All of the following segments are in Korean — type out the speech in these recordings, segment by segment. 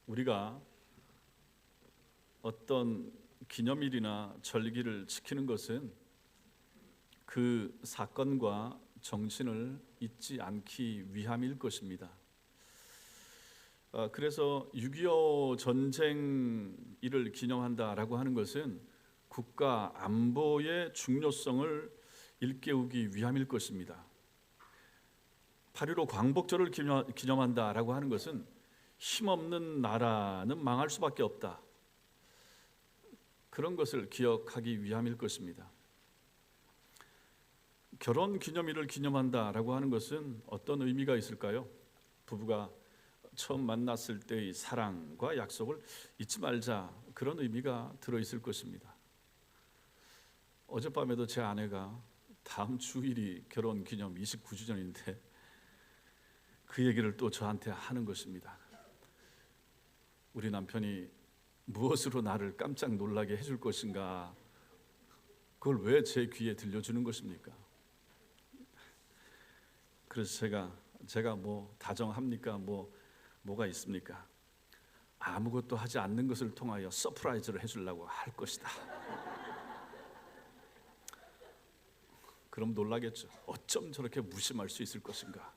우리가 어떤 기념일이나 절기를 지키는 것은 그 사건과 정신을 잊지 않기 위함일 것입니다. 그래서 6.25 전쟁일을 기념한다라고 하는 것은 국가 안보의 중요성을 일깨우기 위함일 것입니다. 8.15 광복절을 기념한다라고 하는 것은 힘없는 나라는 망할 수밖에 없다, 그런 것을 기억하기 위함일 것입니다. 결혼 기념일을 기념한다라고 하는 것은 어떤 의미가 있을까요? 부부가 처음 만났을 때의 사랑과 약속을 잊지 말자, 그런 의미가 들어있을 것입니다. 어젯밤에도 제 아내가 다음 주일이 결혼 기념 29주년인데 그 얘기를 또 저한테 하는 것입니다. 우리 남편이 무엇으로 나를 깜짝 놀라게 해줄 것인가, 그걸 왜 제 귀에 들려주는 것입니까? 그래서 제가 뭐 다정합니까? 뭐가 있습니까? 아무것도 하지 않는 것을 통하여 서프라이즈를 해주려고 할 것이다. 그럼 놀라겠죠. 어쩜 저렇게 무심할 수 있을 것인가?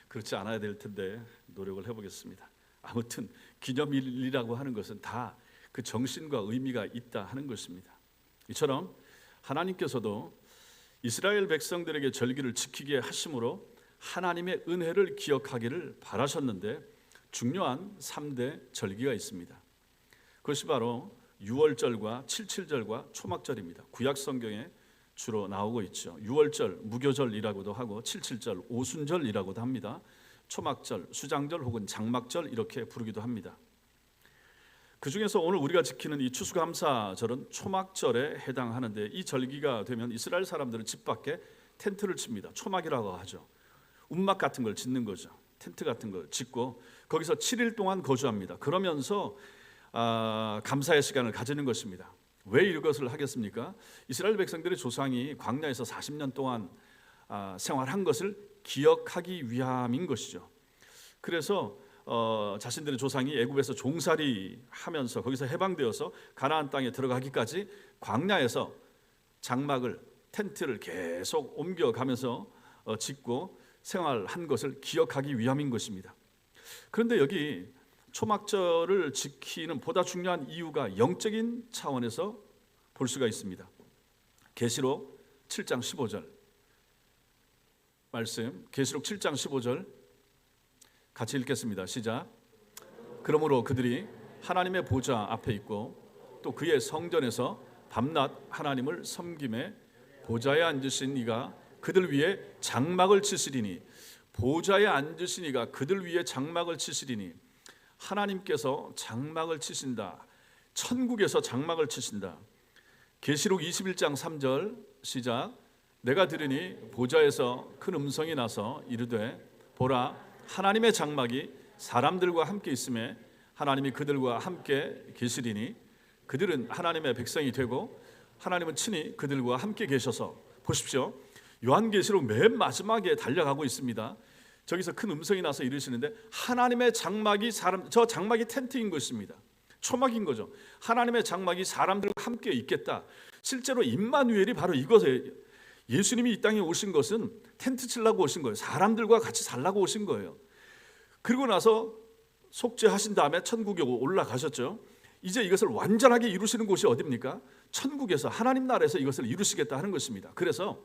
그렇지 않아야 될 텐데 노력을 해보겠습니다. 아무튼 기념일이라고 하는 것은 다 그 정신과 의미가 있다 하는 것입니다. 이처럼 하나님께서도 이스라엘 백성들에게 절기를 지키게 하심으로 하나님의 은혜를 기억하기를 바라셨는데 중요한 3대 절기가 있습니다. 그것이 바로 유월절과 칠칠절과 초막절입니다. 구약 성경에 주로 나오고 있죠. 유월절 무교절이라고도 하고 칠칠절 오순절이라고도 합니다. 초막절, 수장절 혹은 장막절 이렇게 부르기도 합니다. 그 중에서 오늘 우리가 지키는 이 추수감사절은 초막절에 해당하는데, 이 절기가 되면 이스라엘 사람들은 집 밖에 텐트를 칩니다. 초막이라고 하죠. 움막 같은 걸 짓는 거죠. 텐트 같은 걸 짓고 거기서 7일 동안 거주합니다. 그러면서 감사의 시간을 가지는 것입니다. 왜 이것을 하겠습니까? 이스라엘 백성들의 조상이 광야에서 40년 동안 생활한 것을 기억하기 위함인 것이죠. 그래서 자신들의 조상이 애굽에서 종살이 하면서 거기서 해방되어서 가나안 땅에 들어가기까지 광야에서 장막을, 텐트를 계속 옮겨가면서 짓고 생활한 것을 기억하기 위함인 것입니다. 그런데 여기 초막절을 지키는 보다 중요한 이유가 영적인 차원에서 볼 수가 있습니다. 계시록 7장 15절 말씀, 계시록 7장 15절 같이 읽겠습니다. 시작. 그러므로 그들이 하나님의 보좌 앞에 있고 또 그의 성전에서 밤낮 하나님을 섬김에 보좌에 앉으신 이가 그들 위에 장막을 치시리니, 보좌에 앉으신 이가 그들 위에 장막을 치시리니, 하나님께서 장막을 치신다. 천국에서 장막을 치신다. 계시록 21장 3절 시작. 내가 들으니 보좌에서 큰 음성이 나서 이르되 보라, 하나님의 장막이 사람들과 함께 있음에 하나님이 그들과 함께 계시리니 그들은 하나님의 백성이 되고 하나님은 친히 그들과 함께 계셔서. 보십시오. 요한계시록 맨 마지막에 달려가고 있습니다. 저기서 큰 음성이 나서 이르시는데 하나님의 장막이 저 장막이 텐트인 것입니다. 초막인 거죠. 하나님의 장막이 사람들과 함께 있겠다. 실제로 임마누엘이 바로 이것이에요. 예수님이 이 땅에 오신 것은 텐트 치려고 오신 거예요. 사람들과 같이 살라고 오신 거예요. 그리고 나서 속죄하신 다음에 천국에 올라가셨죠. 이제 이것을 완전하게 이루시는 곳이 어디입니까? 천국에서, 하나님 나라에서 이것을 이루시겠다 하는 것입니다. 그래서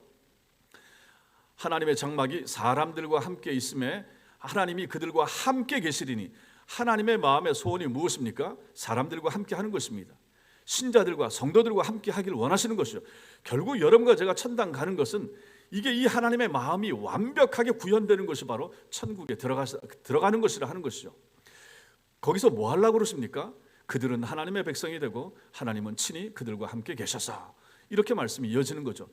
하나님의 장막이 사람들과 함께 있음에 하나님이 그들과 함께 계시리니, 하나님의 마음의 소원이 무엇입니까? 사람들과 함께 하는 것입니다. 신자들과 성도들과 함께 하기를 원하시는 것이죠. 결국 여러분과 제가 천당 가는 것은 이게 이 하나님의 마음이 완벽하게 구현되는 것이 바로 천국에 들어가는 것이라 하는 것이죠. 거기서 뭐 하려고 그러십니까? 그들은 하나님의 백성이 되고 하나님은 친히 그들과 함께 계셔서, 이렇게 말씀이 이어지는 거죠.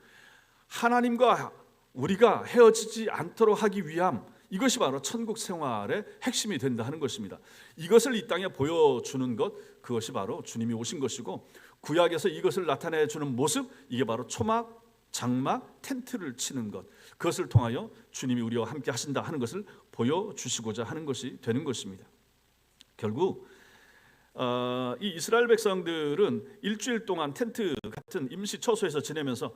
하나님과 우리가 헤어지지 않도록 하기 위함, 이것이 바로 천국 생활의 핵심이 된다 하는 것입니다. 이것을 이 땅에 보여주는 것, 그것이 바로 주님이 오신 것이고, 구약에서 이것을 나타내 주는 모습, 이게 바로 초막, 장막, 텐트를 치는 것, 그것을 통하여 주님이 우리와 함께 하신다 하는 것을 보여주시고자 하는 것이 되는 것입니다. 결국 이 이스라엘 백성들은 일주일 동안 텐트 같은 임시 처소에서 지내면서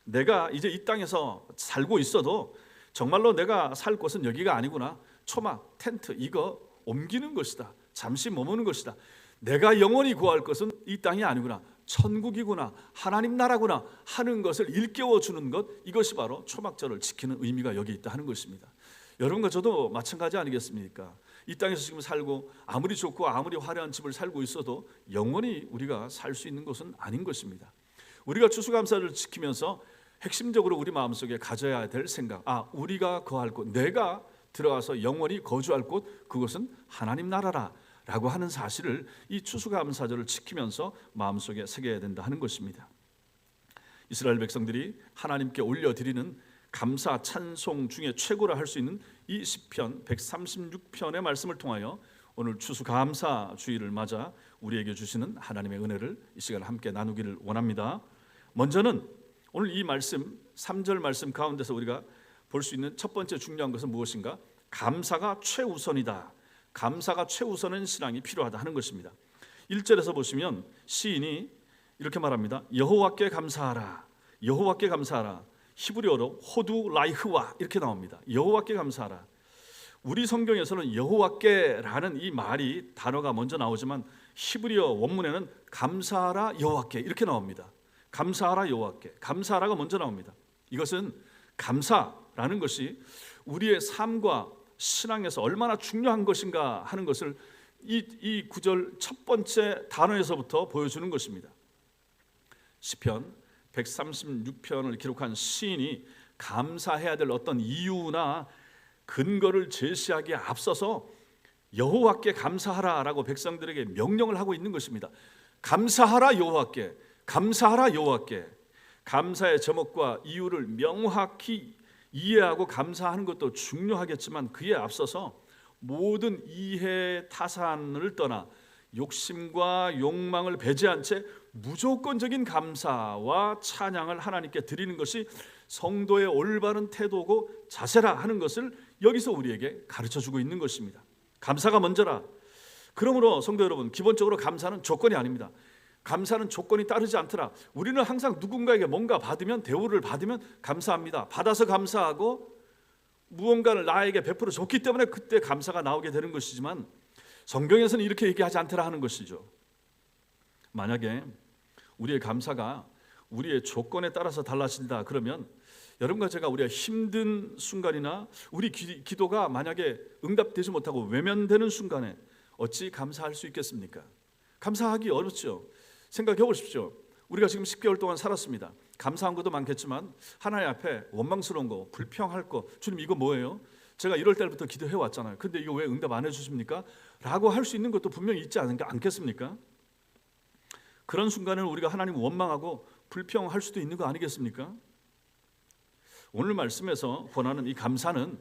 내가 이제 이 땅에서 살고 있어도 정말로 내가 살 곳은 여기가 아니구나. 초막, 텐트 이거 옮기는 것이다. 잠시 머무는 것이다. 내가 영원히 구할 것은 이 땅이 아니구나. 천국이구나. 하나님 나라구나 하는 것을 일깨워 주는 것, 이것이 바로 초막절을 지키는 의미가 여기 있다 하는 것입니다. 여러분과 저도 마찬가지 아니겠습니까? 이 땅에서 지금 살고 아무리 좋고 아무리 화려한 집을 살고 있어도 영원히 우리가 살 수 있는 것은 아닌 것입니다. 우리가 추수감사를 지키면서 핵심적으로 우리 마음속에 가져야 될 생각, 우리가 거할 곳, 내가 들어가서 영원히 거주할 곳, 그것은 하나님 나라라 라고 하는 사실을 이 추수감사절을 지키면서 마음속에 새겨야 된다 하는 것입니다. 이스라엘 백성들이 하나님께 올려드리는 감사 찬송 중에 최고라 할 수 있는 이 시편 136편의 말씀을 통하여 오늘 추수감사 주일을 맞아 우리에게 주시는 하나님의 은혜를 이 시간 함께 나누기를 원합니다. 먼저는 오늘 이 말씀 3절 말씀 가운데서 우리가 볼 수 있는 첫 번째 중요한 것은 무엇인가? 감사가 최우선이다. 감사가 최우선인 신앙이 필요하다 하는 것입니다. 1절에서 보시면 시인이 이렇게 말합니다. 여호와께 감사하라. 여호와께 감사하라. 히브리어로 호두 라이흐와 이렇게 나옵니다. 여호와께 감사하라. 우리 성경에서는 여호와께라는 이 말이 단어가 먼저 나오지만 히브리어 원문에는 감사하라 여호와께 이렇게 나옵니다. 감사하라 여호와께. 감사하라가 먼저 나옵니다. 이것은 감사라는 것이 우리의 삶과 신앙에서 얼마나 중요한 것인가 하는 것을 이 구절 첫 번째 단어에서부터 보여주는 것입니다. 시편 136편을 기록한 시인이 감사해야 될 어떤 이유나 근거를 제시하기에 앞서서 여호와께 감사하라라고 백성들에게 명령을 하고 있는 것입니다. 감사하라 여호와께, 감사하라 여호와께. 감사의 제목과 이유를 명확히 이해하고 감사하는 것도 중요하겠지만 그에 앞서서 모든 이해 타산을 떠나 욕심과 욕망을 배제한 채 무조건적인 감사와 찬양을 하나님께 드리는 것이 성도의 올바른 태도고 자세라 하는 것을 여기서 우리에게 가르쳐주고 있는 것입니다. 감사가 먼저라. 그러므로 성도 여러분, 기본적으로 감사는 조건이 아닙니다. 감사는 조건이 따르지 않더라. 우리는 항상 누군가에게 뭔가 받으면, 대우를 받으면 감사합니다. 받아서 감사하고 무언가를 나에게 베풀어 줬기 때문에 그때 감사가 나오게 되는 것이지만 성경에서는 이렇게 얘기하지 않더라 하는 것이죠. 만약에 우리의 감사가 우리의 조건에 따라서 달라진다 그러면 여러분과 제가 우리가 힘든 순간이나 우리 기도가 만약에 응답되지 못하고 외면되는 순간에 어찌 감사할 수 있겠습니까? 감사하기 어렵죠. 생각해 보십시오. 우리가 지금 10개월 동안 살았습니다. 감사한 것도 많겠지만 하나님 앞에 원망스러운 거, 불평할 거, 주님 이거 뭐예요? 제가 1월 달부터 기도해 왔잖아요. 근데 이거 왜 응답 안 해주십니까? 라고 할 수 있는 것도 분명히 있지 않겠습니까? 그런 순간을 우리가 하나님 원망하고 불평할 수도 있는 거 아니겠습니까? 오늘 말씀에서 권하는 이 감사는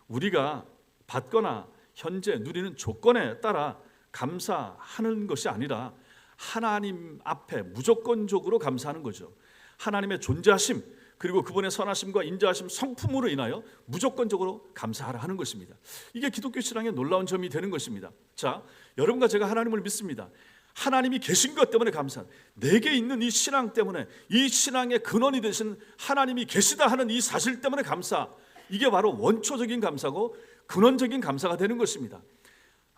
우리가 받거나 현재 누리는 조건에 따라 감사하는 것이 아니라 하나님 앞에 무조건적으로 감사하는 거죠. 하나님의 존재하심 그리고 그분의 선하심과 인자하심 성품으로 인하여 무조건적으로 감사하라 하는 것입니다. 이게 기독교 신앙의 놀라운 점이 되는 것입니다. 자, 여러분과 제가 하나님을 믿습니다. 하나님이 계신 것 때문에 감사. 내게 있는 이 신앙 때문에, 이 신앙의 근원이 되신 하나님이 계시다 하는 이 사실 때문에 감사. 이게 바로 원초적인 감사고 근원적인 감사가 되는 것입니다.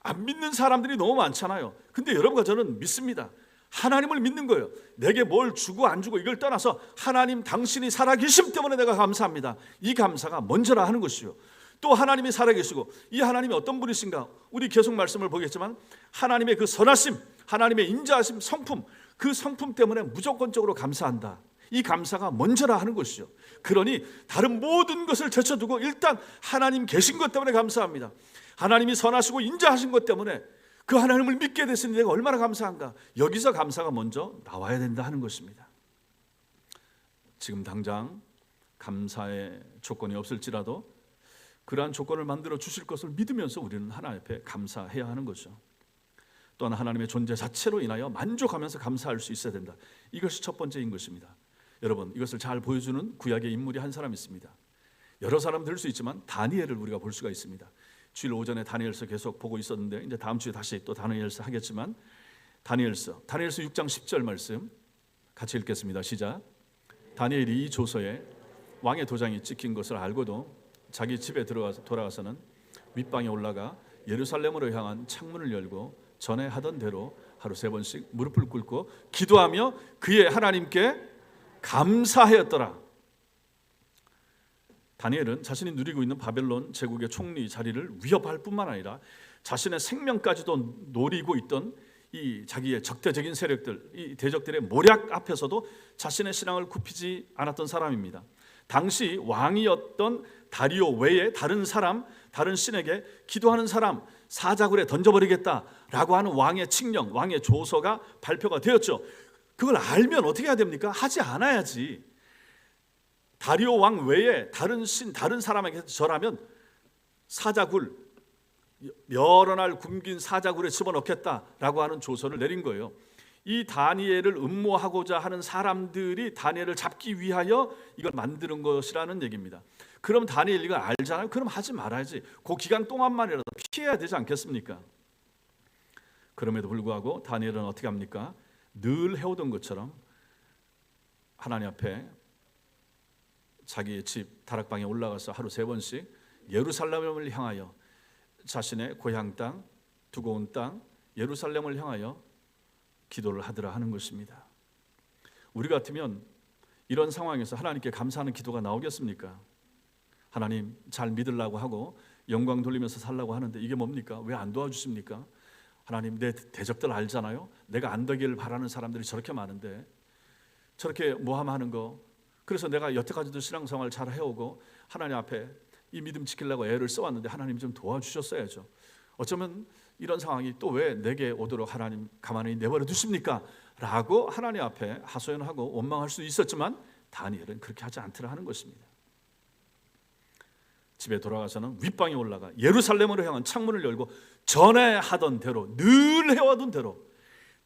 안 믿는 사람들이 너무 많잖아요. 근데 여러분과 저는 믿습니다. 하나님을 믿는 거예요. 내게 뭘 주고 안 주고 이걸 떠나서 하나님 당신이 살아계심 때문에 내가 감사합니다. 이 감사가 먼저라 하는 것이요. 또 하나님이 살아계시고 이 하나님이 어떤 분이신가? 우리 계속 말씀을 보겠지만 하나님의 그 선하심, 하나님의 인자하심 성품, 그 성품 때문에 무조건적으로 감사한다. 이 감사가 먼저라 하는 것이죠. 그러니 다른 모든 것을 제쳐두고 일단 하나님 계신 것 때문에 감사합니다. 하나님이 선하시고 인자하신 것 때문에 그 하나님을 믿게 됐으니 내가 얼마나 감사한가. 여기서 감사가 먼저 나와야 된다 하는 것입니다. 지금 당장 감사의 조건이 없을지라도 그러한 조건을 만들어 주실 것을 믿으면서 우리는 하나님 앞에 감사해야 하는 거죠. 또한 하나님의 존재 자체로 인하여 만족하면서 감사할 수 있어야 된다. 이것이 첫 번째인 것입니다. 여러분, 이것을 잘 보여주는 구약의 인물이 한 사람 있습니다. 여러 사람 될 수 있지만 다니엘을 우리가 볼 수가 있습니다. 주일 오전에 다니엘서 계속 보고 있었는데 이제 다음 주에 다시 또 다니엘서 하겠지만 다니엘서 6장 10절 말씀 같이 읽겠습니다. 시작. 다니엘이 이 조서에 왕의 도장이 찍힌 것을 알고도 자기 집에 돌아가서는 윗방에 올라가 예루살렘으로 향한 창문을 열고 전에 하던 대로 하루 3번씩 무릎을 꿇고 기도하며 그의 하나님께 감사하였더라. 다니엘은 자신이 누리고 있는 바벨론 제국의 총리 자리를 위협할 뿐만 아니라 자신의 생명까지도 노리고 있던 이 자기의 적대적인 세력들, 이 대적들의 모략 앞에서도 자신의 신앙을 굽히지 않았던 사람입니다. 당시 왕이었던 다리오 외에 다른 사람, 다른 신에게 기도하는 사람 사자굴에 던져버리겠다라고 하는 왕의 칙령, 왕의 조서가 발표가 되었죠. 그걸 알면 어떻게 해야 됩니까? 하지 않아야지. 다리오 왕 외에 다른 신, 다른 사람에게 절하면 사자굴, 여러 날 굶긴 사자굴에 집어넣겠다라고 하는 조서를 내린 거예요. 이 다니엘을 음모하고자 하는 사람들이 다니엘을 잡기 위하여 이걸 만드는 것이라는 얘기입니다. 그럼 다니엘 이거 알잖아요. 그럼 하지 말아야지. 그 기간 동안만이라도 피해야 되지 않겠습니까? 그럼에도 불구하고 다니엘은 어떻게 합니까? 늘 해오던 것처럼 하나님 앞에 자기의 집 다락방에 올라가서 하루 3번씩 예루살렘을 향하여 자신의 고향 땅, 두고 온 땅 예루살렘을 향하여 기도를 하더라 하는 것입니다. 우리 같으면 이런 상황에서 하나님께 감사하는 기도가 나오겠습니까? 하나님 잘 믿으려고 하고 영광 돌리면서 살려고 하는데 이게 뭡니까? 왜 안 도와주십니까? 하나님 내 대적들 알잖아요. 내가 안 되기를 바라는 사람들이 저렇게 많은데 저렇게 모함하는 거, 그래서 내가 여태까지도 신앙생활 잘 해오고 하나님 앞에 이 믿음 지키려고 애를 써왔는데 하나님 좀 도와주셨어야죠. 어쩌면 이런 상황이 또 왜 내게 오도록 하나님 가만히 내버려 두십니까? 라고 하나님 앞에 하소연하고 원망할 수 있었지만 다니엘은 그렇게 하지 않더라 하는 것입니다. 집에 돌아가서는 윗방에 올라가 예루살렘으로 향한 창문을 열고 전에 하던 대로, 늘 해오던 대로,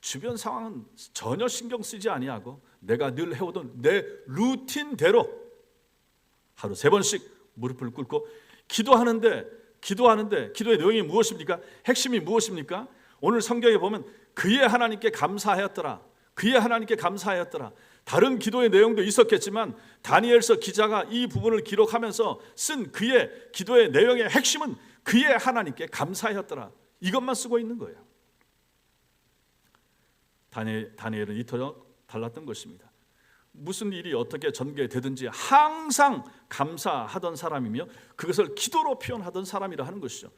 주변 상황은 전혀 신경 쓰지 아니하고 내가 늘 해오던 내 루틴대로 하루 3번씩 무릎을 꿇고 기도하는데 기도의 내용이 무엇입니까? 핵심이 무엇입니까? 오늘 성경에 보면 그의 하나님께 감사하였더라. 그의 하나님께 감사하였더라. 다른 기도의 내용도 있었겠지만 다니엘서 기자가 이 부분을 기록하면서 쓴 그의 기도의 내용의 핵심은 그의 하나님께 감사하였더라. 이것만 쓰고 있는 거예요. 다니엘은 이토록 달랐던 것입니다. 무슨 일이 어떻게 전개되든지 항상 감사하던 사람이며 그것을 기도로 표현하던 사람이라 하는 것이죠.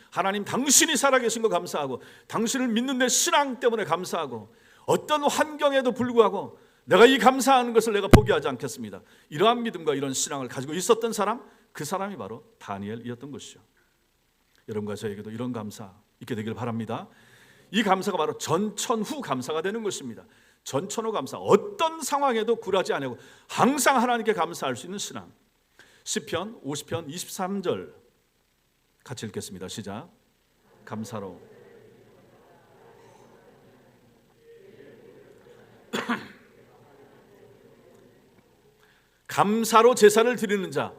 하나님 당신이 살아계신 거 감사하고 당신을 믿는 내 신앙 때문에 감사하고 어떤 환경에도 불구하고 내가 이 감사하는 것을 내가 포기하지 않겠습니다. 이러한 믿음과 이런 신앙을 가지고 있었던 사람, 그 사람이 바로 다니엘이었던 것이죠. 여러분과 저에게도 이런 감사 있게 되길 바랍니다. 이 감사가 바로 전천후 감사가 되는 것입니다. 전천후 감사, 어떤 상황에도 굴하지 않고 항상 하나님께 감사할 수 있는 신앙. 시편 50편 23절 같이 읽겠습니다. 시작. 감사로 감사로 제사를 드리는 자,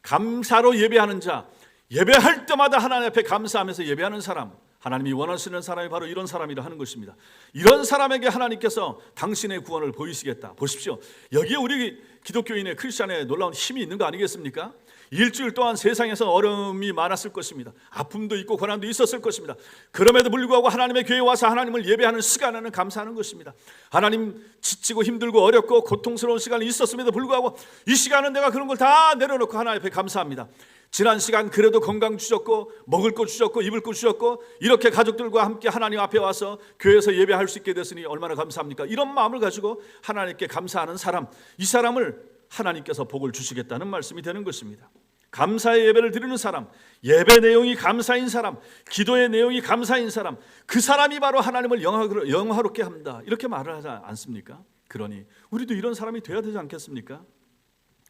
감사로 예배하는 자, 예배할 때마다 하나님 앞에 감사하면서 예배하는 사람, 하나님이 원하시는 사람이 바로 이런 사람이라 하는 것입니다. 이런 사람에게 하나님께서 당신의 구원을 보이시겠다. 보십시오. 여기에 우리 기독교인의 크리스찬의 놀라운 힘이 있는 거 아니겠습니까? 일주일 동안 세상에서 어려움이 많았을 것입니다. 아픔도 있고 고난도 있었을 것입니다. 그럼에도 불구하고 하나님의 교회에 와서 하나님을 예배하는 시간에는 감사하는 것입니다. 하나님 지치고 힘들고 어렵고 고통스러운 시간이 있었음에도 불구하고 이 시간은 내가 그런 걸 다 내려놓고 하나님 앞에 감사합니다. 지난 시간 그래도 건강 주셨고 먹을 것 주셨고 입을 것 주셨고 이렇게 가족들과 함께 하나님 앞에 와서 교회에서 예배할 수 있게 됐으니 얼마나 감사합니까? 이런 마음을 가지고 하나님께 감사하는 사람, 이 사람을 하나님께서 복을 주시겠다는 말씀이 되는 것입니다. 감사의 예배를 드리는 사람, 예배 내용이 감사인 사람, 기도의 내용이 감사인 사람, 그 사람이 바로 하나님을 영화롭게 합니다. 이렇게 말을 하지 않습니까? 그러니 우리도 이런 사람이 되어야 되지 않겠습니까?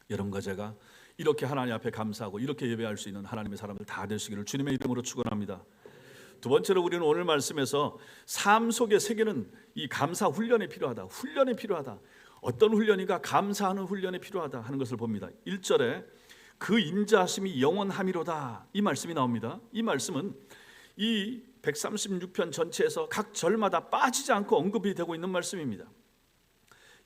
여러분과 제가 이렇게 하나님 앞에 감사하고 이렇게 예배할 수 있는 하나님의 사람들 다 되시기를 주님의 이름으로 축원합니다. 두 번째로 우리는 오늘 말씀에서 삶 속에 새기는 이 감사 훈련이 필요하다. 훈련이 필요하다. 어떤 훈련인가? 감사하는 훈련이 필요하다 하는 것을 봅니다. 1절에 그 인자하심이 영원함이로다. 이 말씀이 나옵니다. 이 말씀은 이 136편 전체에서 각 절마다 빠지지 않고 언급이 되고 있는 말씀입니다.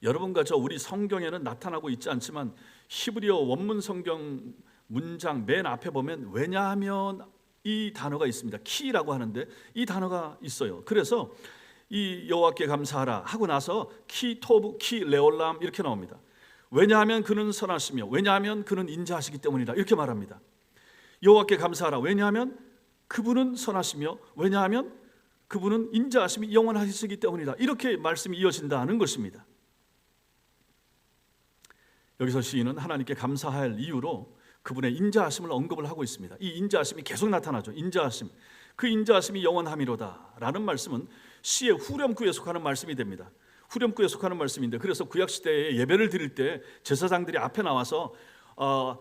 여러분과 저 우리 성경에는 나타나고 있지 않지만 히브리어 원문 성경 문장 맨 앞에 보면 왜냐하면 이 단어가 있습니다. 키라고 하는데 이 단어가 있어요. 그래서 이 여호와께 감사하라 하고 나서 키 토브 키 레올람 이렇게 나옵니다. 왜냐하면 그는 선하시며 왜냐하면 그는 인자하시기 때문이다 이렇게 말합니다. 여호와께 감사하라. 왜냐하면 그분은 선하시며 왜냐하면 그분은 인자하심이 영원하시기 때문이다. 이렇게 말씀이 이어진다는 것입니다. 여기서 시인은 하나님께 감사할 이유로 그분의 인자하심을 언급을 하고 있습니다. 이 인자하심이 계속 나타나죠. 인자하심, 그 인자하심이 영원함이로다 라는 말씀은 시의 후렴구에 속하는 말씀이 됩니다. 후렴구에 속하는 말씀인데, 그래서 구약시대에 예배를 드릴 때 제사장들이 앞에 나와서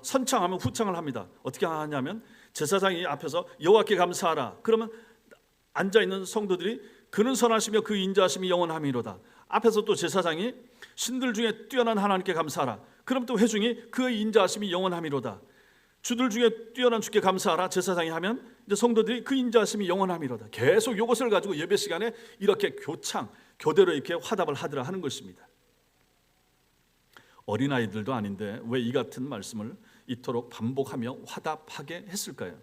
선창하면 후창을 합니다. 어떻게 하냐면 제사장이 앞에서 여호와께 감사하라. 그러면 앉아있는 성도들이 그는 선하시며 그 인자하심이 영원함이로다. 앞에서 또 제사장이 신들 중에 뛰어난 하나님께 감사하라. 그럼 또 회중이 그 인자하심이 영원함이로다. 주들 중에 뛰어난 주께 감사하라. 제사장이 하면 이제 성도들이 그 인자하심이 영원함이로다. 계속 이것을 가지고 예배 시간에 이렇게 교대로 이렇게 화답을 하더라 하는 것입니다. 어린아이들도 아닌데 왜 이 같은 말씀을 이토록 반복하며 화답하게 했을까요?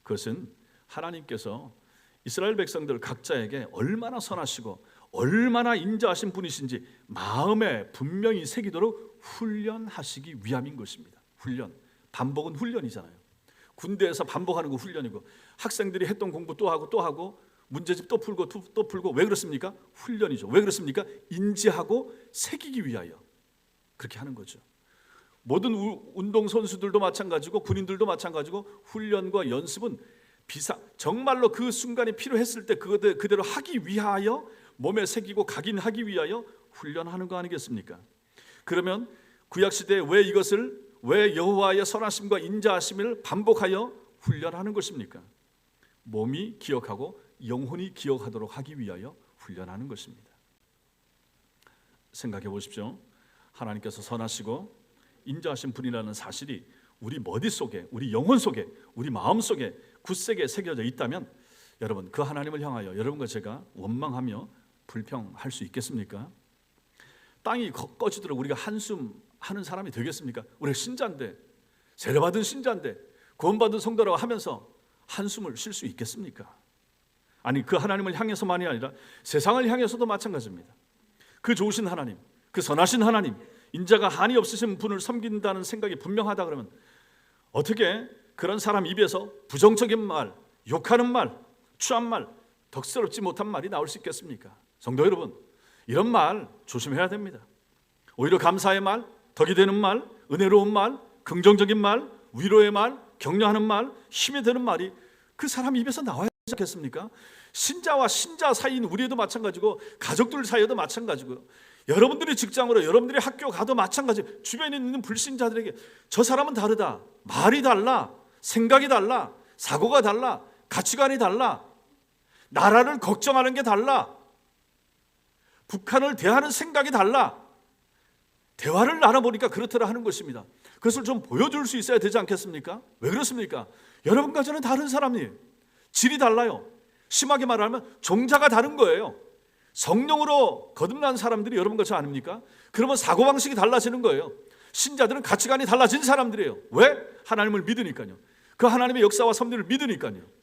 그것은 하나님께서 이스라엘 백성들 각자에게 얼마나 선하시고 얼마나 인자하신 분이신지 마음에 분명히 새기도록 훈련하시기 위함인 것입니다. 훈련, 반복은 훈련이잖아요. 군대에서 반복하는 거 훈련이고, 학생들이 했던 공부 또 하고 또 하고 문제집 또 풀고 또 풀고. 왜 그렇습니까? 훈련이죠. 왜 그렇습니까? 인지하고 새기기 위하여 그렇게 하는 거죠. 모든 운동선수들도 마찬가지고 군인들도 마찬가지고 훈련과 연습은 정말로 그 순간이 필요했을 때 그대로 하기 위하여 몸에 새기고 각인하기 위하여 훈련하는 거 아니겠습니까? 그러면 구약시대에 왜 여호와의 선하심과 인자하심을 반복하여 훈련하는 것입니까? 몸이 기억하고 영혼이 기억하도록 하기 위하여 훈련하는 것입니다. 생각해 보십시오. 하나님께서 선하시고 인자하신 분이라는 사실이 우리 머릿속에, 우리 영혼 속에, 우리 마음 속에 굳세게 새겨져 있다면 여러분, 그 하나님을 향하여 여러분과 제가 원망하며 불평할 수 있겠습니까? 땅이 꺼지도록 우리가 한숨하는 사람이 되겠습니까? 우리가 신자인데, 세례받은 신자인데, 구원받은 성도라고 하면서 한숨을 쉴 수 있겠습니까? 아니, 그 하나님을 향해서만이 아니라 세상을 향해서도 마찬가지입니다. 그 좋으신 하나님, 그 선하신 하나님, 인자가 한이 없으신 분을 섬긴다는 생각이 분명하다 그러면 어떻게 그런 사람 입에서 부정적인 말, 욕하는 말, 추한 말, 덕스럽지 못한 말이 나올 수 있겠습니까? 성도 여러분, 이런 말 조심해야 됩니다. 오히려 감사의 말, 덕이 되는 말, 은혜로운 말, 긍정적인 말, 위로의 말, 격려하는 말, 힘이 되는 말이 그 사람 입에서 나와야 하지 않겠습니까? 신자와 신자 사이인 우리에도 마찬가지고, 가족들 사이에도 마찬가지고요. 여러분들이 직장으로, 여러분들이 학교 가도 마찬가지. 주변에 있는 불신자들에게 저 사람은 다르다, 말이 달라, 생각이 달라, 사고가 달라, 가치관이 달라, 나라를 걱정하는 게 달라, 북한을 대하는 생각이 달라. 대화를 나눠보니까 그렇더라 하는 것입니다. 그것을 좀 보여줄 수 있어야 되지 않겠습니까? 왜 그렇습니까? 여러분과 저는 다른 사람이에요. 질이 달라요. 심하게 말하면 종자가 다른 거예요. 성령으로 거듭난 사람들이 여러분과 저 아닙니까? 그러면 사고방식이 달라지는 거예요. 신자들은 가치관이 달라진 사람들이에요. 왜? 하나님을 믿으니까요. 그 하나님의 역사와 섭리를 믿으니까요.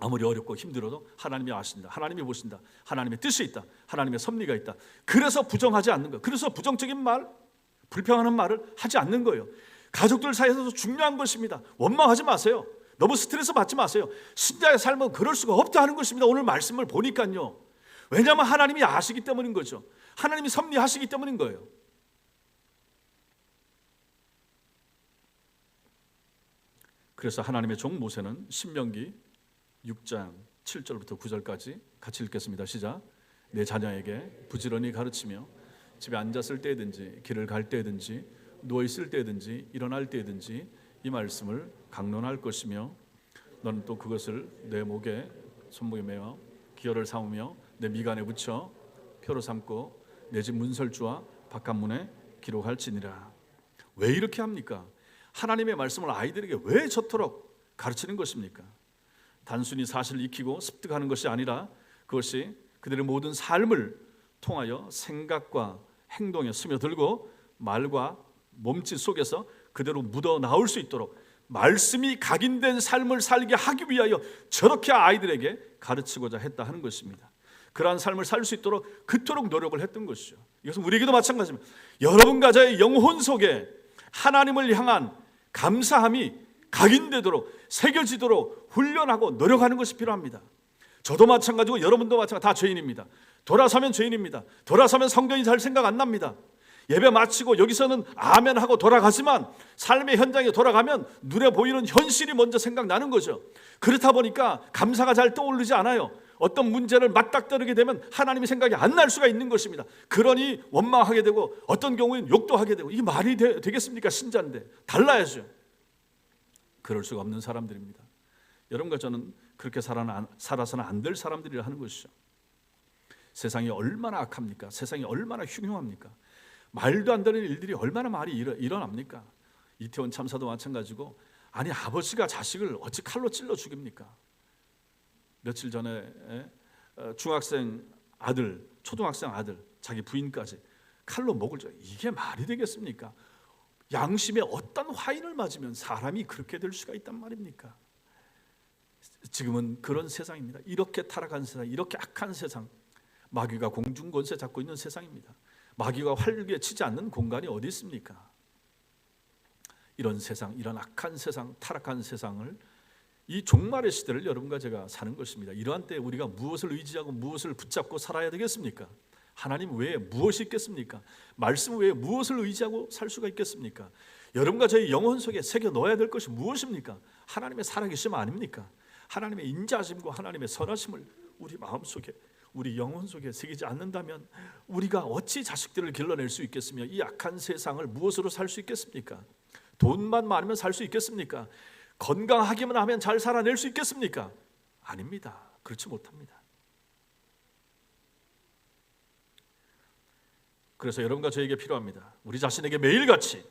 아무리 어렵고 힘들어도 하나님이 아신다, 하나님이 보신다, 하나님의 뜻이 있다, 하나님의 섭리가 있다. 그래서 부정하지 않는 거예요. 그래서 부정적인 말, 불평하는 말을 하지 않는 거예요. 가족들 사이에서도 중요한 것입니다. 원망하지 마세요. 너무 스트레스 받지 마세요. 신자의 삶은 그럴 수가 없다 하는 것입니다. 오늘 말씀을 보니까요. 왜냐하면 하나님이 아시기 때문인 거죠. 하나님이 섭리하시기 때문인 거예요. 그래서 하나님의 종 모세는 신명기 6장 7절부터 9절까지 같이 읽겠습니다. 시작. 내 자녀에게 부지런히 가르치며 집에 앉았을 때든지 길을 갈 때든지 누워 있을 때든지 일어날 때든지 이 말씀을 강론할 것이며 너는 또 그것을 내 목에 손목에 매어 기어를 삼으며 내 미간에 붙여 표로 삼고 내 집 문설주와 바깥문에 기록할지니라. 왜 이렇게 합니까? 하나님의 말씀을 아이들에게 왜 저토록 가르치는 것입니까? 단순히 사실을 익히고 습득하는 것이 아니라 그것이 그들의 모든 삶을 통하여 생각과 행동에 스며들고 말과 몸짓 속에서 그대로 묻어 나올 수 있도록 말씀이 각인된 삶을 살게 하기 위하여 저렇게 아이들에게 가르치고자 했다 하는 것입니다. 그러한 삶을 살 수 있도록 그토록 노력을 했던 것이죠. 이것은 우리에게도 마찬가지입니다. 여러분과 저의 영혼 속에 하나님을 향한 감사함이 각인되도록 새겨지도록 훈련하고 노력하는 것이 필요합니다. 저도 마찬가지고 여러분도 마찬가지, 다 죄인입니다. 돌아서면 죄인입니다. 돌아서면 성경이 잘 생각 안 납니다. 예배 마치고 여기서는 아멘 하고 돌아가지만 삶의 현장에 돌아가면 눈에 보이는 현실이 먼저 생각나는 거죠. 그렇다 보니까 감사가 잘 떠오르지 않아요. 어떤 문제를 맞닥뜨리게 되면 하나님의 생각이 안 날 수가 있는 것입니다. 그러니 원망하게 되고 어떤 경우에는 욕도 하게 되고, 이게 말이 되겠습니까? 신자인데 달라야죠. 그럴 수가 없는 사람들입니다. 여러분과 저는 그렇게 살아서는 안 될 사람들이라 하는 것이죠. 세상이 얼마나 악합니까? 세상이 얼마나 흉흉합니까? 말도 안 되는 일들이 얼마나 많이 일어납니까? 이태원 참사도 마찬가지고, 아니 아버지가 자식을 어찌 칼로 찔러 죽입니까? 며칠 전에 중학생 아들, 초등학생 아들, 자기 부인까지 칼로 목을 줘. 이게 말이 되겠습니까? 양심에 어떤 화인을 맞으면 사람이 그렇게 될 수가 있단 말입니까? 지금은 그런 세상입니다. 이렇게 타락한 세상, 이렇게 악한 세상, 마귀가 공중권세 잡고 있는 세상입니다. 마귀가 활개 치지 않는 공간이 어디 있습니까? 이런 세상, 이런 악한 세상, 타락한 세상을, 이 종말의 시대를 여러분과 제가 사는 것입니다. 이러한 때 우리가 무엇을 의지하고 무엇을 붙잡고 살아야 되겠습니까? 하나님 외에 무엇이 있겠습니까? 말씀 외에 무엇을 의지하고 살 수가 있겠습니까? 여러분과 저희 영혼 속에 새겨 넣어야 될 것이 무엇입니까? 하나님의 살아계심 아닙니까? 하나님의 인자하심과 하나님의 선하심을 우리 마음속에, 우리 영혼 속에 새기지 않는다면 우리가 어찌 자식들을 길러낼 수 있겠으며 이 악한 세상을 무엇으로 살 수 있겠습니까? 돈만 많으면 살 수 있겠습니까? 건강하기만 하면 잘 살아낼 수 있겠습니까? 아닙니다. 그렇지 못합니다. 그래서 여러분과 저에게 필요합니다. 우리 자신에게 매일같이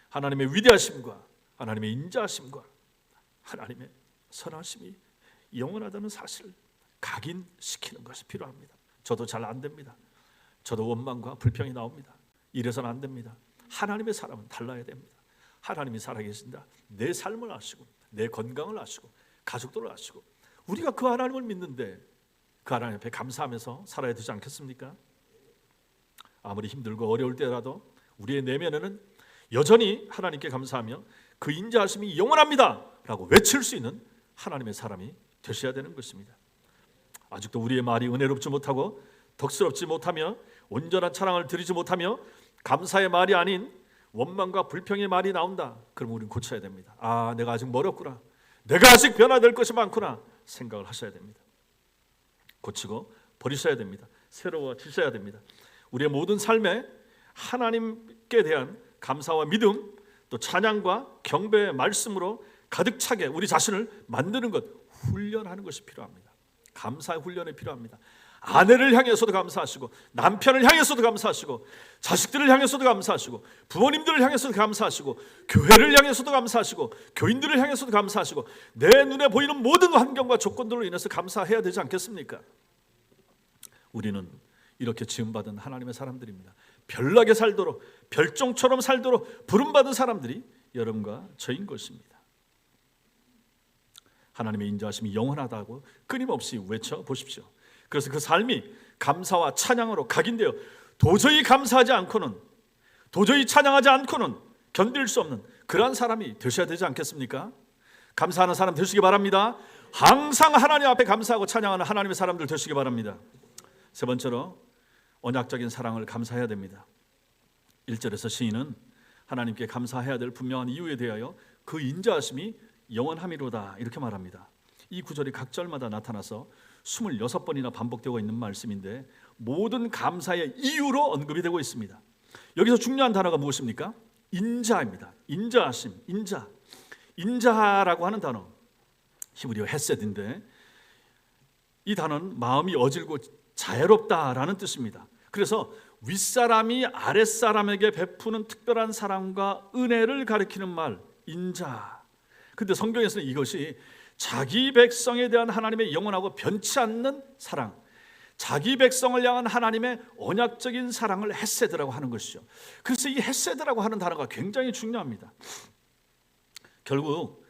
하나님의 위대하심과 하나님의 인자하심과 하나님의 선하심이 영원하다는 사실을 각인시키는 것이 필요합니다. 저도 잘 안 됩니다. 저도 원망과 불평이 나옵니다. 이래서는 안 됩니다. 하나님의 사람은 달라야 됩니다. 하나님이 살아계신다. 내 삶을 아시고 내 건강을 아시고 가족들을 아시고 우리가 그 하나님을 믿는데 그 하나님 앞에 감사하면서 살아야 되지 않겠습니까? 아무리 힘들고 어려울 때라도 우리의 내면에는 여전히 하나님께 감사하며 그 인자하심이 영원합니다 라고 외칠 수 있는 하나님의 사람이 되셔야 되는 것입니다. 아직도 우리의 말이 은혜롭지 못하고 덕스럽지 못하며 온전한 찬양을 드리지 못하며 감사의 말이 아닌 원망과 불평의 말이 나온다. 그럼 우리는 고쳐야 됩니다. 아, 내가 아직 멀었구나. 내가 아직 변화될 것이 많구나 생각을 하셔야 됩니다. 고치고 버리셔야 됩니다. 새로워지셔야 됩니다. 우리의 모든 삶에 하나님께 대한 감사와 믿음, 또 찬양과 경배의 말씀으로 가득 차게 우리 자신을 만드는 것, 훈련하는 것이 필요합니다. 감사의 훈련이 필요합니다. 아내를 향해서도 감사하시고 남편을 향해서도 감사하시고 자식들을 향해서도 감사하시고 부모님들을 향해서도 감사하시고 교회를 향해서도 감사하시고 교인들을 향해서도 감사하시고 내 눈에 보이는 모든 환경과 조건들로 인해서 감사해야 되지 않겠습니까? 우리는 이렇게 지음받은 하나님의 사람들입니다. 별나게 살도록, 별종처럼 살도록 부름받은 사람들이 여러분과 저인 것입니다. 하나님의 인자하심이 영원하다고 끊임없이 외쳐보십시오. 그래서 그 삶이 감사와 찬양으로 각인되어 도저히 감사하지 않고는, 도저히 찬양하지 않고는 견딜 수 없는 그러한 사람이 되셔야 되지 않겠습니까? 감사하는 사람 되시기 바랍니다. 항상 하나님 앞에 감사하고 찬양하는 하나님의 사람들 되시기 바랍니다. 세 번째로 언약적인 사랑을 감사해야 됩니다. 1절에서 시인은 하나님께 감사해야 될 분명한 이유에 대하여 그 인자하심이 영원함이로다 이렇게 말합니다. 이 구절이 각 절마다 나타나서 26번이나 반복되고 있는 말씀인데 모든 감사의 이유로 언급이 되고 있습니다. 여기서 중요한 단어가 무엇입니까? 인자입니다. 인자하심, 인자. 인자라고 하는 단어 히브리어 헤셋인데 이 단어는 마음이 어질고 자애롭다라는 뜻입니다. 그래서 윗사람이 아랫사람에게 베푸는 특별한 사랑과 은혜를 가리키는 말, 인자. 근데 성경에서는 이것이 자기 백성에 대한 하나님의 영원하고 변치 않는 사랑, 자기 백성을 향한 하나님의 언약적인 사랑을 헤세드라고 하는 것이죠. 그래서 이 헤세드라고 하는 단어가 굉장히 중요합니다. 결국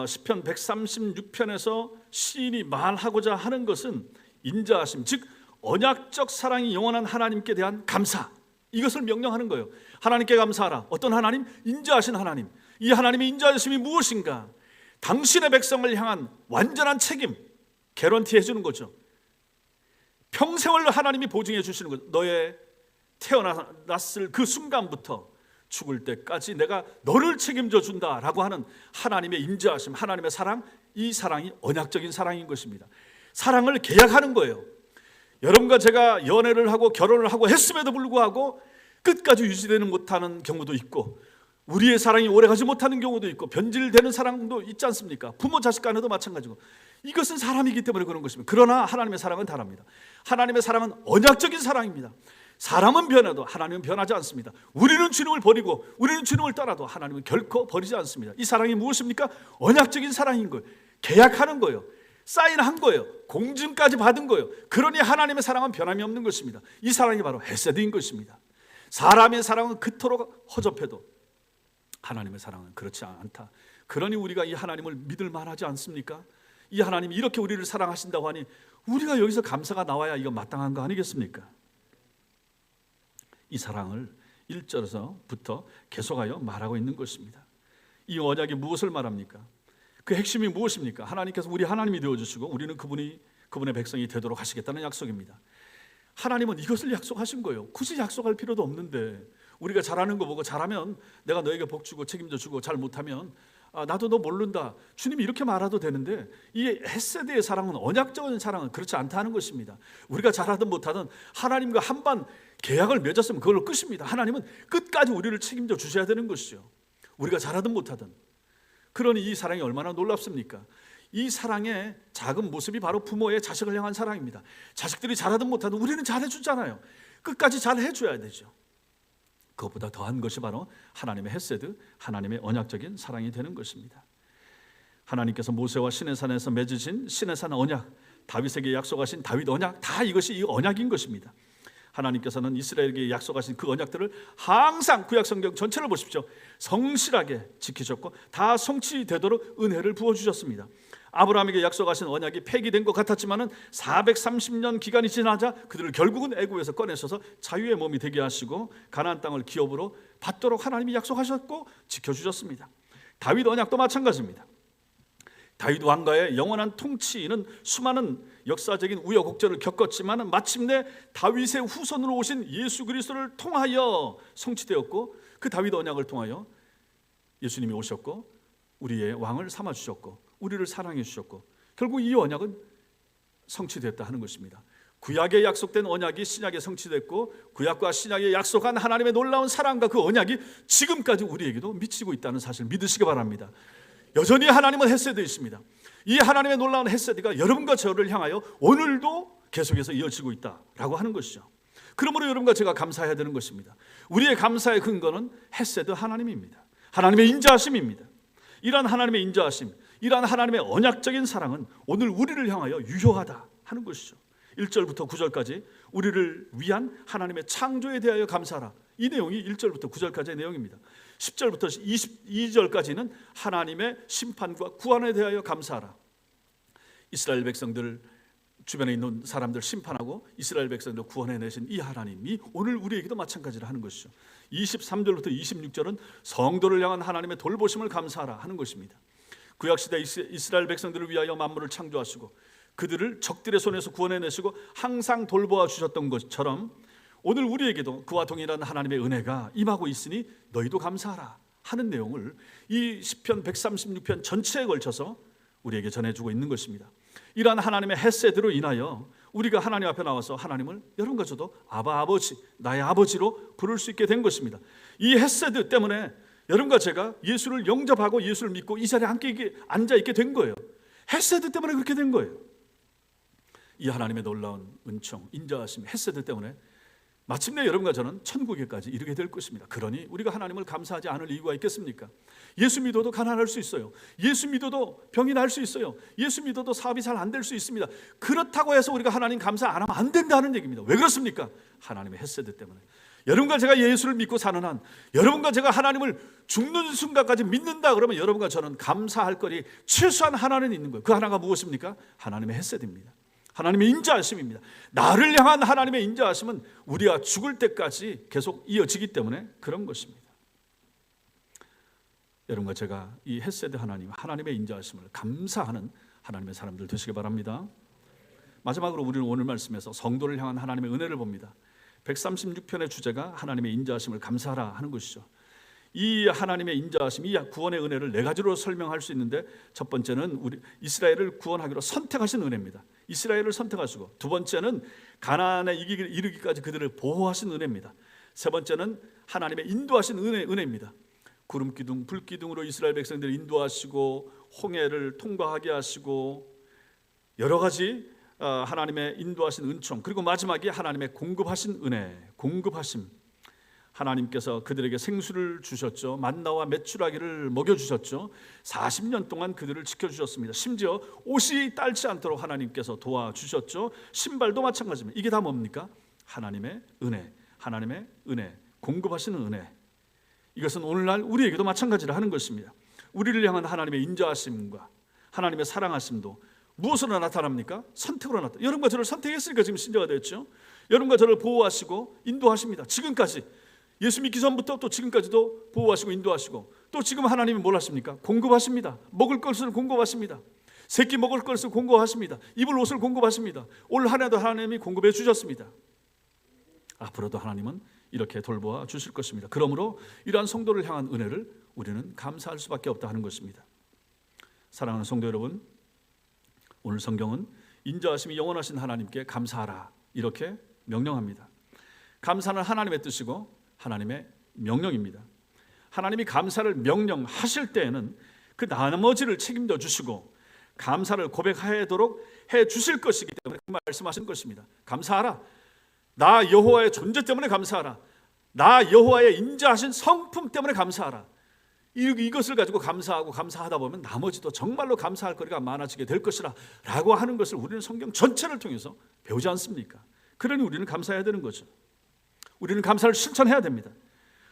시편 136편에서 시인이 말하고자 하는 것은 인자하심, 즉 언약적 사랑이 영원한 하나님께 대한 감사, 이것을 명령하는 거예요. 하나님께 감사하라. 어떤 하나님? 인자하신 하나님. 이 하나님의 인자하심이 무엇인가? 당신의 백성을 향한 완전한 책임, 개런티 해주는 거죠. 평생을 하나님이 보증해 주시는 거죠. 너의 태어났을 그 순간부터 죽을 때까지 내가 너를 책임져 준다라고 하는 하나님의 인자하심, 하나님의 사랑, 이 사랑이 언약적인 사랑인 것입니다. 사랑을 계약하는 거예요. 여러분과 제가 연애를 하고 결혼을 하고 했음에도 불구하고 끝까지 유지되는 못하는 경우도 있고, 우리의 사랑이 오래가지 못하는 경우도 있고, 변질되는 사랑도 있지 않습니까? 부모 자식 간에도 마찬가지고, 이것은 사람이기 때문에 그런 것입니다. 그러나 하나님의 사랑은 다릅니다. 하나님의 사랑은 언약적인 사랑입니다. 사람은 변해도 하나님은 변하지 않습니다. 우리는 주님을 버리고 우리는 주님을 떠나도 하나님은 결코 버리지 않습니다. 이 사랑이 무엇입니까? 언약적인 사랑인 거예요. 계약하는 거예요. 사인한 거예요. 공증까지 받은 거예요. 그러니 하나님의 사랑은 변함이 없는 것입니다. 이 사랑이 바로 헤세드인 것입니다. 사람의 사랑은 그토록 허접해도 하나님의 사랑은 그렇지 않다. 그러니 우리가 이 하나님을 믿을 만하지 않습니까? 이 하나님이 이렇게 우리를 사랑하신다고 하니 우리가 여기서 감사가 나와야 이거 마땅한 거 아니겠습니까? 이 사랑을 1절에서부터 계속하여 말하고 있는 것입니다. 이 언약이 무엇을 말합니까? 그 핵심이 무엇입니까? 하나님께서 우리 하나님이 되어주시고 우리는 그분의 백성이 되도록 하시겠다는 약속입니다. 하나님은 이것을 약속하신 거예요. 굳이 약속할 필요도 없는데, 우리가 잘하는 거 보고 잘하면 내가 너에게 복 주고 책임져 주고, 잘 못하면 나도 너 모른다, 주님이 이렇게 말해도 되는데, 이 헤세드의 사랑은, 언약적인 사랑은 그렇지 않다는 것입니다. 우리가 잘하든 못하든 하나님과 한번 계약을 맺었으면 그걸로 끝입니다. 하나님은 끝까지 우리를 책임져 주셔야 되는 것이죠. 우리가 잘하든 못하든. 그러니 이 사랑이 얼마나 놀랍습니까? 이 사랑의 작은 모습이 바로 부모의 자식을 향한 사랑입니다. 자식들이 잘하든 못하든 우리는 잘해주잖아요. 끝까지 잘해줘야 되죠. 그것보다 더한 것이 바로 하나님의 헤세드, 하나님의 언약적인 사랑이 되는 것입니다. 하나님께서 모세와 시내산에서 맺으신 시내산 언약, 다윗에게 약속하신 다윗 언약, 다 이것이 이 언약인 것입니다. 하나님께서는 이스라엘에게 약속하신 그 언약들을 항상 구약 성경 전체를 보십시오. 성실하게 지키셨고 다 성취되도록 은혜를 부어주셨습니다. 아브라함에게 약속하신 언약이 폐기된 것 같았지만은 430년 기간이 지나자 그들을 결국은 애굽에서 꺼내셔서 자유의 몸이 되게 하시고 가나안 땅을 기업으로 받도록 하나님이 약속하셨고 지켜주셨습니다. 다윗 언약도 마찬가지입니다. 다윗 왕가의 영원한 통치는 수많은 역사적인 우여곡절을 겪었지만 마침내 다윗의 후손으로 오신 예수 그리스도를 통하여 성취되었고, 그 다윗 언약을 통하여 예수님이 오셨고 우리의 왕을 삼아주셨고 우리를 사랑해 주셨고, 결국 이 언약은 성취됐다 하는 것입니다. 구약에 약속된 언약이 신약에 성취됐고, 구약과 신약에 약속한 하나님의 놀라운 사랑과 그 언약이 지금까지 우리에게도 미치고 있다는 사실을 믿으시기 바랍니다. 여전히 하나님은 헤세드이십니다. 이 하나님의 놀라운 헤세드가 여러분과 저를 향하여 오늘도 계속해서 이어지고 있다라고 하는 것이죠. 그러므로 여러분과 제가 감사해야 되는 것입니다. 우리의 감사의 근거는 헤세드 하나님입니다. 하나님의 인자하심입니다. 이러한 하나님의 인자하심, 이러한 하나님의 언약적인 사랑은 오늘 우리를 향하여 유효하다 하는 것이죠. 1절부터 9절까지 우리를 위한 하나님의 창조에 대하여 감사하라, 이 내용이 1절부터 9절까지의 내용입니다. 10절부터 22절까지는 하나님의 심판과 구원에 대하여 감사하라. 이스라엘 백성들, 주변에 있는 사람들 심판하고 이스라엘 백성들 구원해내신 이 하나님이 오늘 우리에게도 마찬가지를 하는 것이죠. 23절부터 26절은 성도를 향한 하나님의 돌보심을 감사하라 하는 것입니다. 구약시대 이스라엘 백성들을 위하여 만물을 창조하시고 그들을 적들의 손에서 구원해내시고 항상 돌보아 주셨던 것처럼 오늘 우리에게도 그와 동일한 하나님의 은혜가 임하고 있으니 너희도 감사하라 하는 내용을 이 시편 136편 전체에 걸쳐서 우리에게 전해주고 있는 것입니다. 이러한 하나님의 헤세드로 인하여 우리가 하나님 앞에 나와서 하나님을 여러분과 저도 아바, 아버지, 나의 아버지로 부를 수 있게 된 것입니다. 이 헤세드 때문에 여러분과 제가 예수를 영접하고 예수를 믿고 이 자리에 함께 앉아있게 된 거예요. 헤세드 때문에 그렇게 된 거예요. 이 하나님의 놀라운 은총, 인자하심, 헤세드 때문에 마침내 여러분과 저는 천국에까지 이르게 될 것입니다. 그러니 우리가 하나님을 감사하지 않을 이유가 있겠습니까? 예수 믿어도 가난할 수 있어요. 예수 믿어도 병이 날 수 있어요. 예수 믿어도 사업이 잘 안 될 수 있습니다. 그렇다고 해서 우리가 하나님 감사 안 하면 안 된다는 얘기입니다. 왜 그렇습니까? 하나님의 헤세드 때문에. 여러분과 제가 예수를 믿고 사는 한, 여러분과 제가 하나님을 죽는 순간까지 믿는다 그러면 여러분과 저는 감사할 거리 최소한 하나는 있는 거예요. 그 하나가 무엇입니까? 하나님의 헤세드입니다. 하나님의 인자하심입니다. 나를 향한 하나님의 인자하심은 우리가 죽을 때까지 계속 이어지기 때문에 그런 것입니다. 여러분과 제가 이 헤세드 하나님, 하나님의 인자하심을 감사하는 하나님의 사람들 되시기 바랍니다. 마지막으로 우리는 오늘 말씀에서 성도를 향한 하나님의 은혜를 봅니다. 136편의 주제가 하나님의 인자하심을 감사하라 하는 것이죠. 이 하나님의 인자하심, 이 구원의 은혜를 네 가지로 설명할 수 있는데, 첫 번째는 우리 이스라엘을 구원하기로 선택하신 은혜입니다. 이스라엘을 선택하시고, 두 번째는 가나안에 이르기까지 그들을 보호하신 은혜입니다. 세 번째는 하나님의 인도하신 은혜입니다. 구름 기둥, 불 기둥으로 이스라엘 백성들을 인도하시고 홍해를 통과하게 하시고 여러 가지 하나님의 인도하신 은총, 그리고 마지막에 하나님의 공급하신 은혜, 공급하심. 하나님께서 그들에게 생수를 주셨죠. 만나와 메추라기를 먹여주셨죠. 40년 동안 그들을 지켜주셨습니다. 심지어 옷이 딸지 않도록 하나님께서 도와주셨죠. 신발도 마찬가지입니다. 이게 다 뭡니까? 하나님의 은혜, 하나님의 은혜, 공급하시는 은혜. 이것은 오늘날 우리에게도 마찬가지를 하는 것입니다. 우리를 향한 하나님의 인자하심과 하나님의 사랑하심도 무엇으로 나타납니까? 선택으로 나타납니다. 여러분과 저를 선택했으니까 지금 신자가 됐죠. 여러분과 저를 보호하시고 인도하십니다. 지금까지 예수 믿기 전부터 또 지금까지도 보호하시고 인도하시고, 또 지금 하나님이 뭘 하십니까? 공급하십니다. 먹을 것을 공급하십니다. 새끼 먹을 것을 공급하십니다. 입을 옷을 공급하십니다. 올 한 해도 하나님이 공급해 주셨습니다. 앞으로도 하나님은 이렇게 돌보아 주실 것입니다. 그러므로 이러한 성도를 향한 은혜를 우리는 감사할 수밖에 없다 하는 것입니다. 사랑하는 성도 여러분, 오늘 성경은 인자하심이 영원하신 하나님께 감사하라 이렇게 명령합니다. 감사는 하나님의 뜻이고 하나님의 명령입니다. 하나님이 감사를 명령하실 때에는 그 나머지를 책임져 주시고 감사를 고백하도록 해 주실 것이기 때문에 그 말씀하신 것입니다. 감사하라. 나 여호와의 존재 때문에 감사하라. 나 여호와의 인자하신 성품 때문에 감사하라. 이것을 가지고 감사하고 감사하다 보면 나머지도 정말로 감사할 거리가 많아지게 될 것이라 라고 하는 것을 우리는 성경 전체를 통해서 배우지 않습니까? 그러니 우리는 감사해야 되는 거죠. 우리는 감사를 실천해야 됩니다.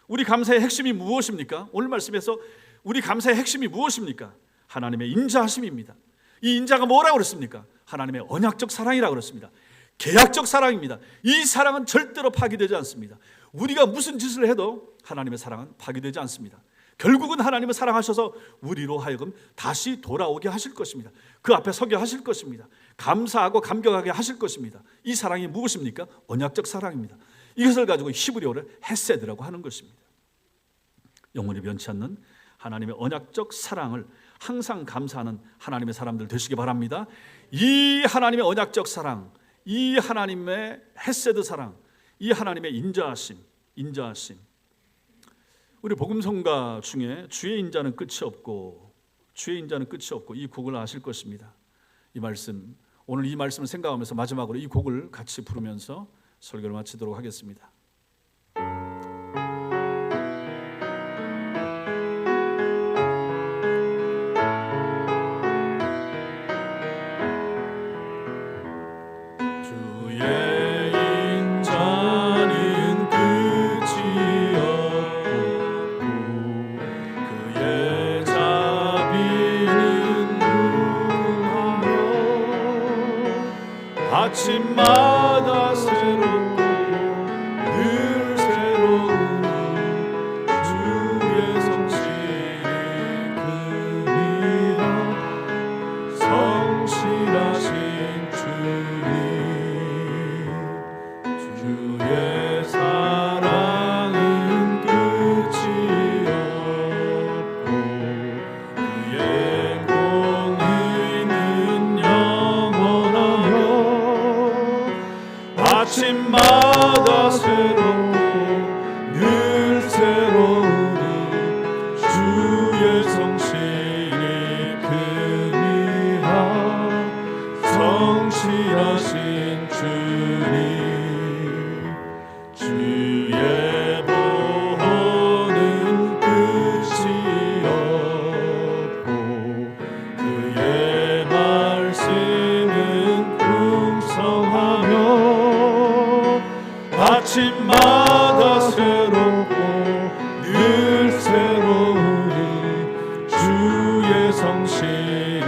우리 감사의 핵심이 무엇입니까? 오늘 말씀에서 우리 감사의 핵심이 무엇입니까? 하나님의 인자하심입니다. 이 인자가 뭐라고 그랬습니까? 하나님의 언약적 사랑이라고 그랬습니다. 계약적 사랑입니다. 이 사랑은 절대로 파기되지 않습니다. 우리가 무슨 짓을 해도 하나님의 사랑은 파기되지 않습니다. 결국은 하나님은 사랑하셔서 우리로 하여금 다시 돌아오게 하실 것입니다. 그 앞에 서게 하실 것입니다. 감사하고 감격하게 하실 것입니다. 이 사랑이 무엇입니까? 언약적 사랑입니다. 이것을 가지고 히브리어를 헤세드라고 하는 것입니다. 영원히 변치 않는 하나님의 언약적 사랑을 항상 감사하는 하나님의 사람들 되시기 바랍니다. 이 하나님의 언약적 사랑, 이 하나님의 헤세드 사랑, 이 하나님의 인자하심. 우리 복음성가 중에 주의 인자는 끝이 없고 이 곡을 아실 것입니다. 이 말씀, 오늘 이 말씀을 생각하면서 마지막으로 이 곡을 같이 부르면서 설교를 마치도록 하겠습니다. 아침마다 새롭고 늘 새로운 주의 성실이 크니라. 성실하신 주님, 주의 사랑은 끝이 없고 그의 공의는 영원하며 아침마다 새롭고 늘 새로우니 주의 성실이 크니라. 성실하신 주님, 아침마다 새롭고 늘 새로우니 주의 성실이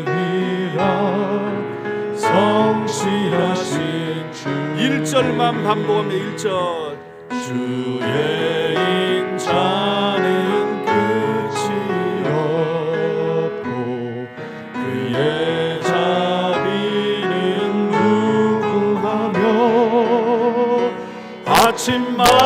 크니라. 성실하신 주 1절만 반복하며 1절 주의 인자는 끝이 없고 그의 자비는 무궁하며 아침마다